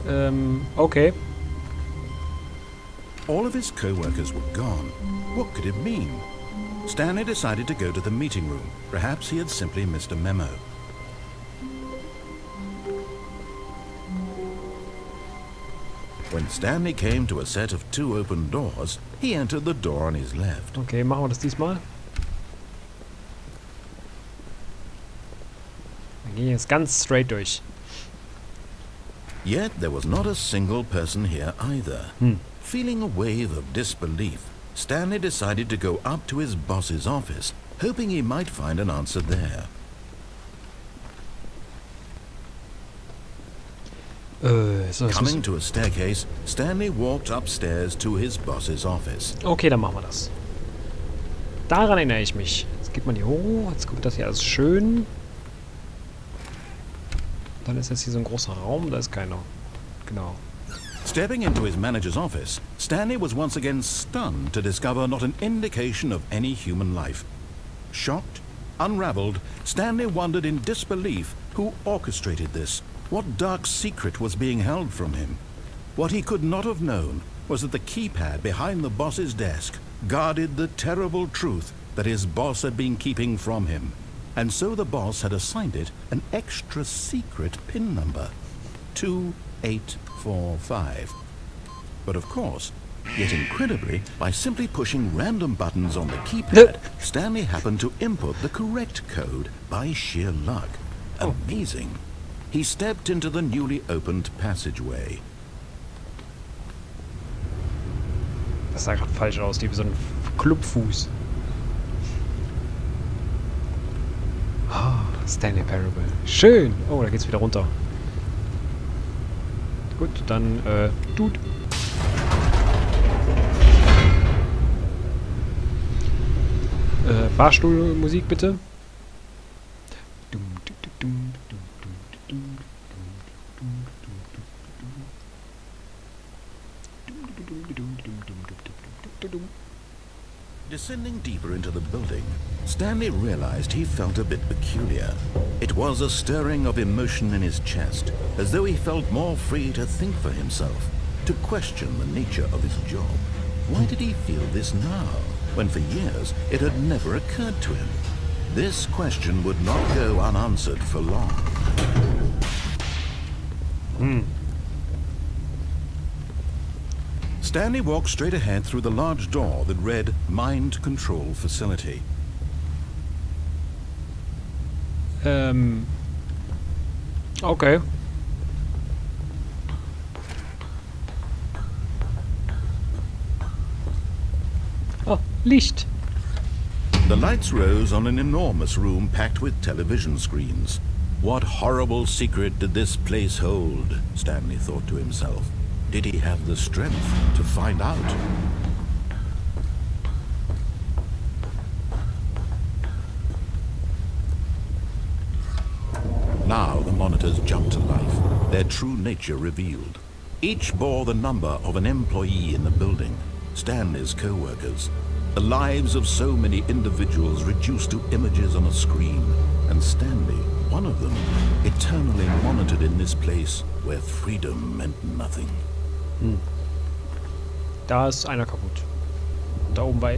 Okay. All of his co-workers were gone. What could it mean? Stanley decided to go to the meeting room. Perhaps he had simply missed a memo. When Stanley came to a set of 2 open doors, he entered the door on his left. Okay, machen wir das diesmal. Wir gehen jetzt ganz straight durch. Yet there was not a single person here either. Feeling a wave of disbelief, Stanley decided to go up to his boss's office, hoping he might find an answer there. Coming to a staircase, Stanley walked upstairs to his boss's office. Okay, dann machen wir das. Daran erinnere ich mich. Jetzt geht man hier hoch. Jetzt guckt das hier alles schön. Dann ist jetzt hier so ein großer Raum. Da ist keiner. Genau. Stepping into his manager's office, Stanley was once again stunned to discover not an indication of any human life. Shocked, unraveled, Stanley wondered in disbelief who orchestrated this. What dark secret was being held from him? What he could not have known was that the keypad behind the boss's desk guarded the terrible truth that his boss had been keeping from him. And so the boss had assigned it an extra secret PIN number. 2845. But of course, yet incredibly, by simply pushing random buttons on the keypad, Stanley happened to input the correct code by sheer luck. Amazing. He stepped into the newly opened passageway. Das sah gerade falsch aus, wie so ein Clubfuß. Ah, Stanley Parable. Schön. Oh, da geht's wieder runter. Gut, dann, Dude. Fahrstuhlmusik bitte. Descending deeper into the building, Stanley realized he felt a bit peculiar. It was a stirring of emotion in his chest, as though he felt more free to think for himself, to question the nature of his job. Why did he feel this now, when for years it had never occurred to him? This question would not go unanswered for long. Stanley walked straight ahead through the large door that read Mind Control Facility. Okay. Oh, Licht. The lights rose on an enormous room packed with television screens. What horrible secret did this place hold? Stanley thought to himself. Did he have the strength to find out? Now the monitors jumped to life, their true nature revealed. Each bore the number of an employee in the building, Stanley's co-workers. The lives of so many individuals reduced to images on a screen, and Stanley, one of them, eternally monitored in this place where freedom meant nothing. Da ist einer kaputt. Da oben da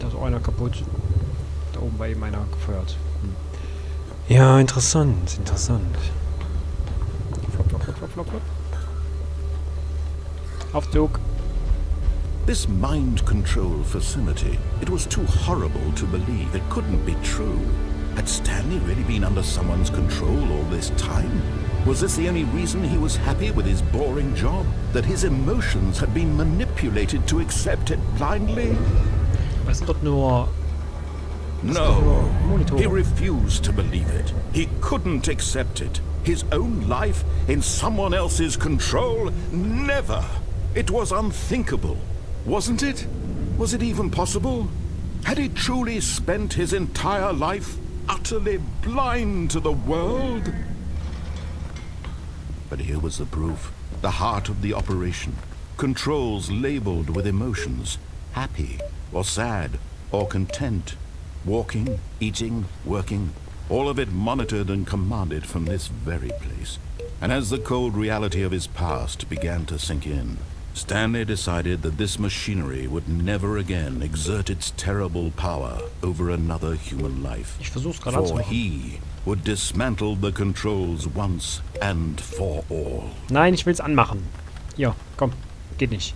ist auch einer kaputt. Da oben war eben einer gefeuert. Ja, interessant, interessant. Flop, flop, flop, flop, flop, flop. Aufzug. This mind control facility, it was too horrible to believe. It couldn't be true. Had Stanley really been under someone's control all this time? Was this the only reason he was happy with his boring job? That his emotions had been manipulated to accept it blindly? Das sind doch nur... No, Monitore. he refused to believe it. He couldn't accept it. His own life in someone else's control? Never! It was unthinkable. Wasn't it? Was it even possible? Had he truly spent his entire life utterly blind to the world? But here was the proof. The heart of the operation. Controls labeled with emotions. Happy, or sad, or content. Walking, eating, working. All of it monitored and commanded from this very place. And as the cold reality of his past began to sink in, Stanley decided that this machinery would never again exert its terrible power over another human life. Ich versuch's gerade For anzumachen. he would dismantle the controls once and for all. Nein, ich will's anmachen. Hier, komm. Geht nicht.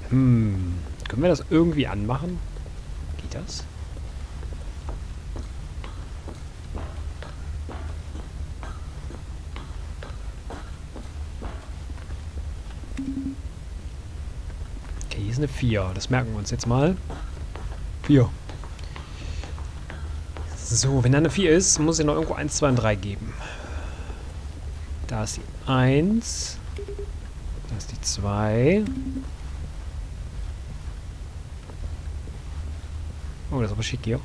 Können wir das irgendwie anmachen? Geht das? Okay, hier ist eine 4. Das merken wir uns jetzt mal. 4. So, wenn da eine 4 ist, muss es noch irgendwo 1, 2 und 3 geben. Da ist die 1. Da ist die 2. Oh, das ist aber schick hier.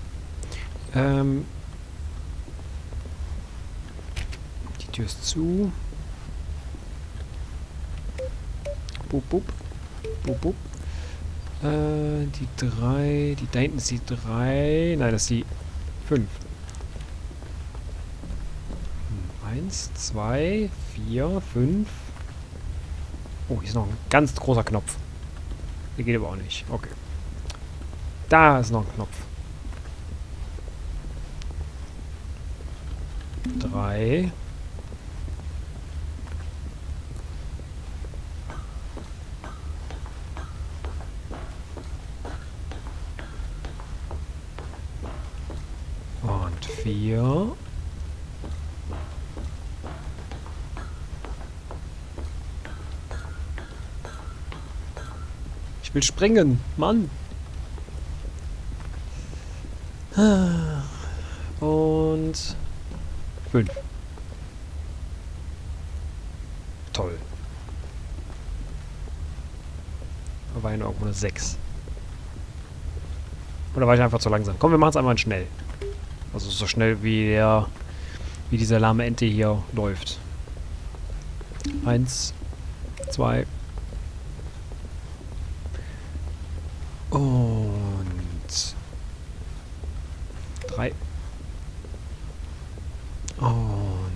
Die Tür ist zu. Bup, bup. Bup, bup. Die 3. Die da hinten ist die 3. Nein, das ist die 5. 1, 2, 4, 5. Oh, hier ist noch ein ganz großer Knopf. Der geht aber auch nicht. Okay. Da ist noch ein Knopf. 3. Und 4. Ich will springen, Mann. Und 5. Toll. Da war ja noch irgendwo eine 6. Oder war ich einfach zu langsam? Komm, wir machen es einmal schnell. Also so schnell wie diese lahme Ente hier läuft. 1, 2. Und 3. Und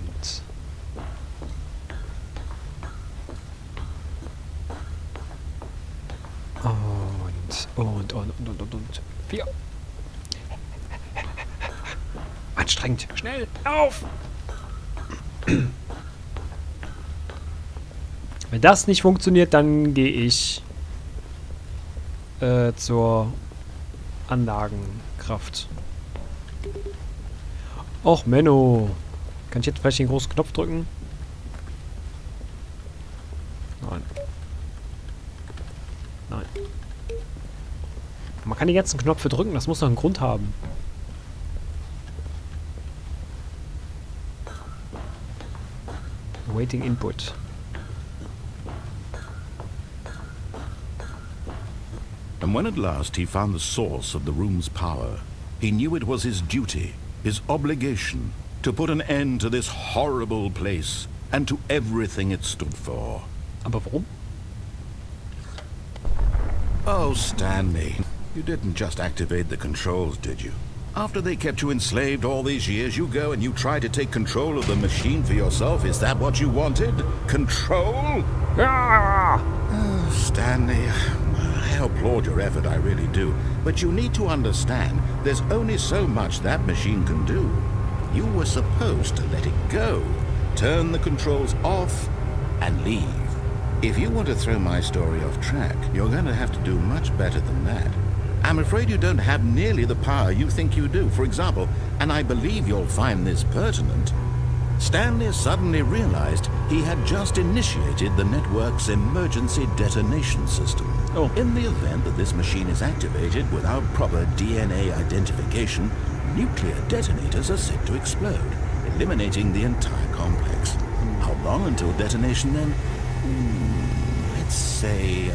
4. Anstrengend. Schnell, auf! Wenn das nicht funktioniert, dann gehe ich zur Anlagenkraft. Och, Menno. Kann ich jetzt vielleicht den großen Knopf drücken? Nein. Nein. Man kann die ganzen Knöpfe drücken, das muss doch einen Grund haben. Waiting Input. And when at last he found the source of the room's power, he knew it was his duty, his obligation, to put an end to this horrible place and to everything it stood for. Aber warum? Oh, Stanley, you didn't just activate the controls, did you? After they kept you enslaved all these years, you go and you try to take control of the machine for yourself. Is that what you wanted? Control? Ah! Oh, Stanley, I applaud your effort, I really do. But you need to understand, there's only so much that machine can do. You were supposed to let it go, turn the controls off, and leave. If you want to throw my story off track, you're going to have to do much better than that. I'm afraid you don't have nearly the power you think you do. For example, and I believe you'll find this pertinent, Stanley suddenly realized he had just initiated the network's emergency detonation system. Oh. In the event that this machine is activated without proper DNA identification, nuclear detonators are set to explode, eliminating the entire complex. How long until detonation then? Let's say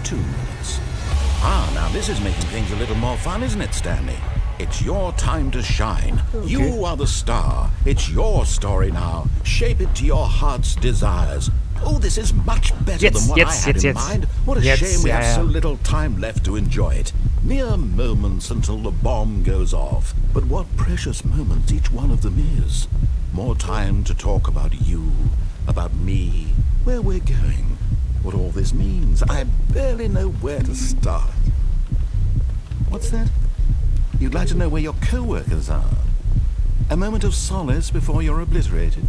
2 minutes. Ah, now this is making things a little more fun, isn't it, Stanley? It's your time to shine. Okay. You are the star. It's your story now. Shape it to your heart's desires. Oh, this is much better than what I had in mind. What a shame we have so little time left to enjoy it. Mere moments until the bomb goes off. But what precious moments each one of them is. More time to talk about you, about me, where we're going, what all this means. I barely know where to start. What's that? You'd like to know where your co-workers are? A moment of solace before you're obliterated?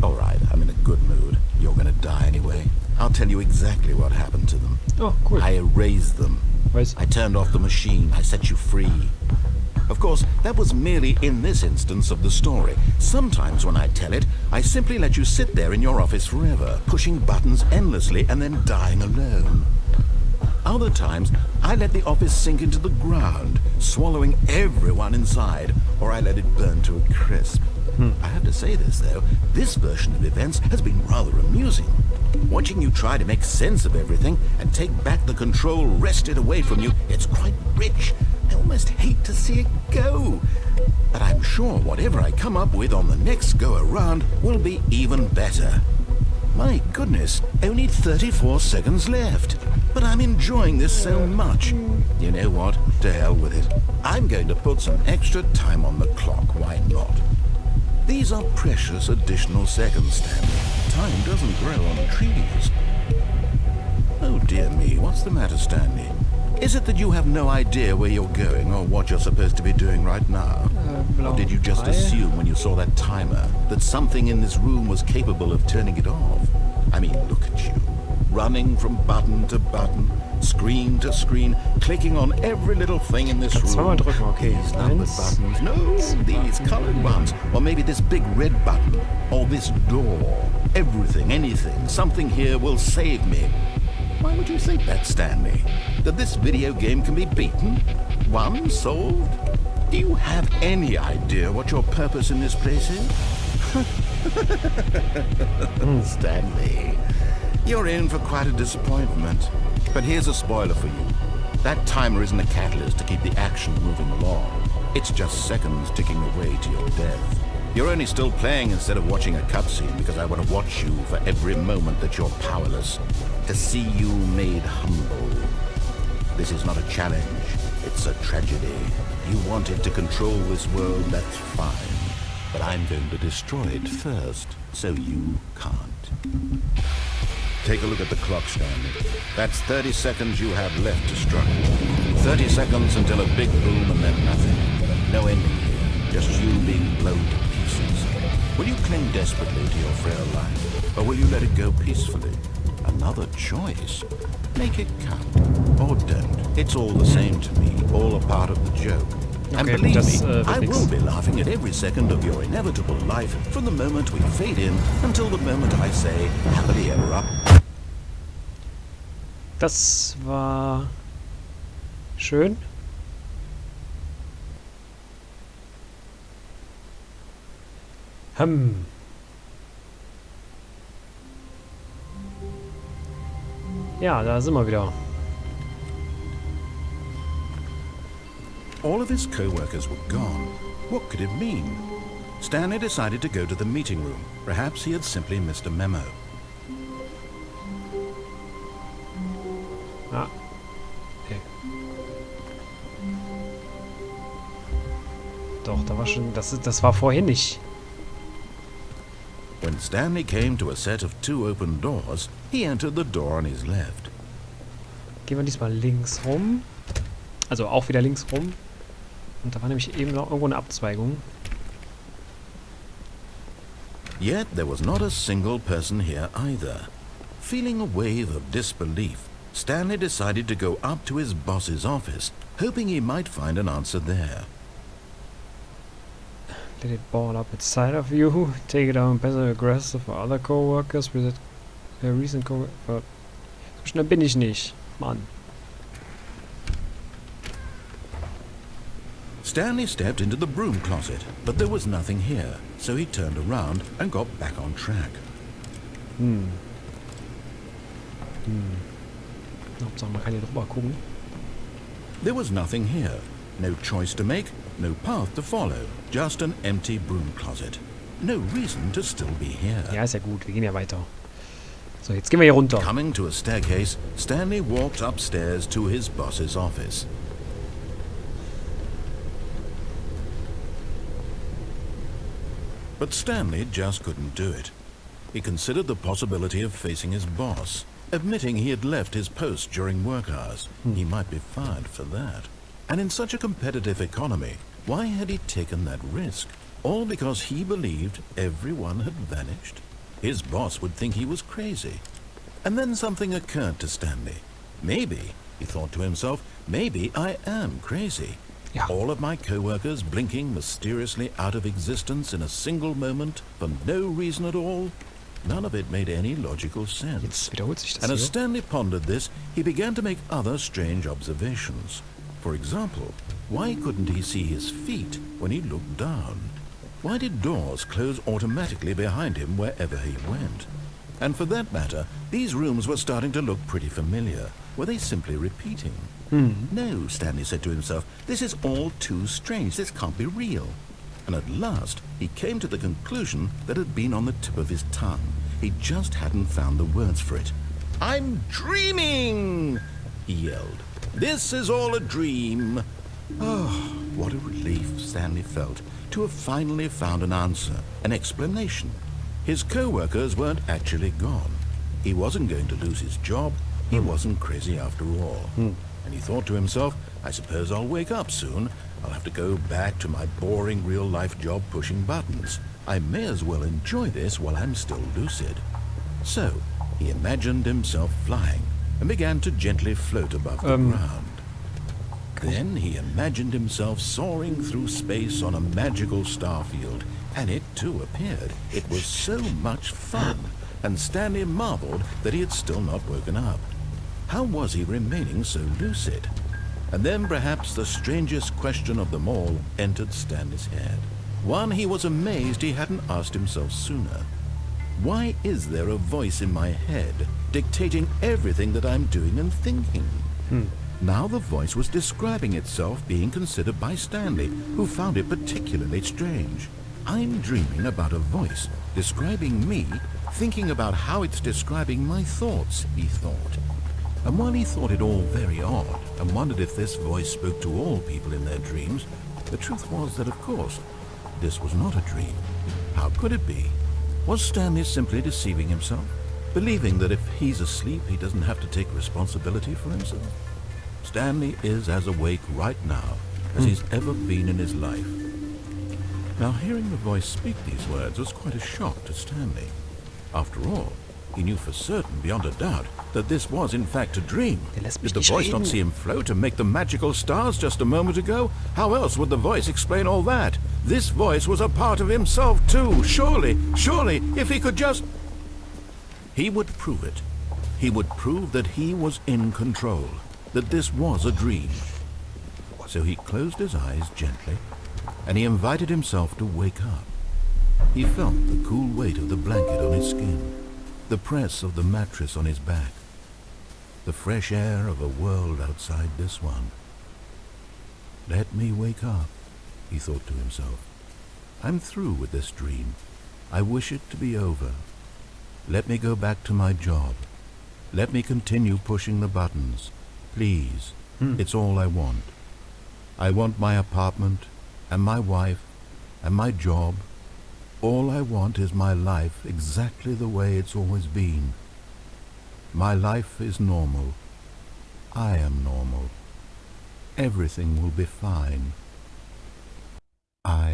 All right, I'm in a good mood. You're gonna die anyway. I'll tell you exactly what happened to them. Oh, cool. I erased them. Was? I turned off the machine. I set you free. Of course, that was merely in this instance of the story. Sometimes when I tell it, I simply let you sit there in your office forever, pushing buttons endlessly and then dying alone. Other times, I let the office sink into the ground, swallowing everyone inside, or I let it burn to a crisp. I have to say this, though, this version of events has been rather amusing. Watching you try to make sense of everything and take back the control wrested away from you, it's quite rich. I almost hate to see it go. But I'm sure whatever I come up with on the next go-around will be even better. My goodness, only 34 seconds left. But I'm enjoying this so much. You know what? To hell with it. I'm going to put some extra time on the clock, why not? These are precious additional seconds, Stanley. Time doesn't grow on trees. Oh dear me, what's the matter, Stanley? Is it that you have no idea where you're going or what you're supposed to be doing right now? Or did you just assume when you saw that timer that something in this room was capable of turning it off? I mean, look at you. Running from button to button, screen to screen, clicking on every little thing in this room. Okay. These numbered buttons. No, these colored ones. Or maybe this big red button. Or this door. Everything, anything. Something here will save me. Why would you think that, Stanley? That this video game can be beaten? Won? Solved? Do you have any idea what your purpose in this place is? Stanley, you're in for quite a disappointment. But here's a spoiler for you. That timer isn't a catalyst to keep the action moving along. It's just seconds ticking away to your death. You're only still playing instead of watching a cutscene because I want to watch you for every moment that you're powerless. To see you made humble. This is not a challenge. It's a tragedy. You wanted to control this world, that's fine. But I'm going to destroy it first, so you can't. Take a look at the clock, Stanley. That's 30 seconds you have left to struggle. 30 seconds until a big boom and then nothing. No ending here, just you being blown to pieces. Will you cling desperately to your frail life, or will you let it go peacefully? Another choice. Make it count, or don't. It's all the same to me, all a part of the joke. And believe me, I will be laughing at every second of your inevitable life from the moment we fade in until the moment I say, happily ever up. Das war schön. Ja, da sind wir wieder. All of his co-workers were gone. What could it mean? Stanley decided to go to the meeting room. Perhaps he had simply missed a memo. Ah. Okay. Doch, da war schon... Das war vorhin nicht. When Stanley came to a set of 2 open doors, he entered the door on his left. Gehen wir diesmal links rum. Also auch wieder links rum. Und da war nämlich eben noch irgendwo eine Abzweigung. Yet there was not a single person here either. Feeling a wave of disbelief, Stanley decided to go up to his boss's office, hoping he might find an answer there. Let it ball up inside of you. Take it down passive aggressive for other co-workers with a recent co-worker. So schnell bin ich nicht. Mann. Stanley stepped into the broom closet, but there was nothing here, so he turned around and got back on track. Hauptsache, man kann hier drüber gucken. There was nothing here. No choice to make, no path to follow. Just an empty broom closet. No reason to still be here. Ja, ist ja gut. Wir gehen ja weiter. So, jetzt gehen wir hier runter. Coming to a staircase, Stanley walked upstairs to his boss's office. But Stanley just couldn't do it. He considered the possibility of facing his boss, admitting he had left his post during work hours. He might be fired for that. And in such a competitive economy, why had he taken that risk? All because he believed everyone had vanished? His boss would think he was crazy. And then something occurred to Stanley. Maybe, he thought to himself, maybe I am crazy. Ja. All of my co-workers blinking mysteriously out of existence in a single moment for no reason at all. None of it made any logical sense. Jetzt wiederholt sich das And as hier. Stanley pondered this, he began to make other strange observations. For example, why couldn't he see his feet when he looked down? Why did doors close automatically behind him wherever he went? And for that matter, these rooms were starting to look pretty familiar. Were they simply repeating? No, Stanley said to himself, this is all too strange. This can't be real. And at last, he came to the conclusion that had been on the tip of his tongue. He just hadn't found the words for it. I'm dreaming, he yelled. This is all a dream. Oh, what a relief Stanley felt to have finally found an answer, an explanation. His co-workers weren't actually gone. He wasn't going to lose his job. He wasn't crazy after all. And he thought to himself, I suppose I'll wake up soon. I'll have to go back to my boring real-life job pushing buttons. I may as well enjoy this while I'm still lucid. So, he imagined himself flying and began to gently float above the ground. Then he imagined himself soaring through space on a magical starfield, and it too appeared. It was so much fun, and Stanley marveled that he had still not woken up. How was he remaining so lucid? And then perhaps the strangest question of them all entered Stanley's head. One he was amazed he hadn't asked himself sooner. Why is there a voice in my head dictating everything that I'm doing and thinking? Now the voice was describing itself being considered by Stanley, who found it particularly strange. I'm dreaming about a voice describing me, thinking about how it's describing my thoughts, he thought. And while he thought it all very odd and wondered if this voice spoke to all people in their dreams, the truth was that, of course, this was not a dream. How could it be? Was Stanley simply deceiving himself, believing that if he's asleep he doesn't have to take responsibility for himself? Stanley is as awake right now as he's ever been in his life. Now, hearing the voice speak these words was quite a shock to Stanley. After all, he knew for certain, beyond a doubt, that this was in fact a dream. Did the voice not see him float and make the magical stars just a moment ago? How else would the voice explain all that? This voice was a part of himself too. Surely, if he could just... He would prove it. He would prove that he was in control, that this was a dream. So he closed his eyes gently, and he invited himself to wake up. He felt the cool weight of the blanket on his skin, the press of the mattress on his back, the fresh air of a world outside this one. Let me wake up, he thought to himself. I'm through with this dream. I wish it to be over. Let me go back to my job. Let me continue pushing the buttons. Please, it's all I want. I want my apartment, and my wife, and my job. All I want is my life exactly the way it's always been. My life is normal. I am normal. Everything will be fine. I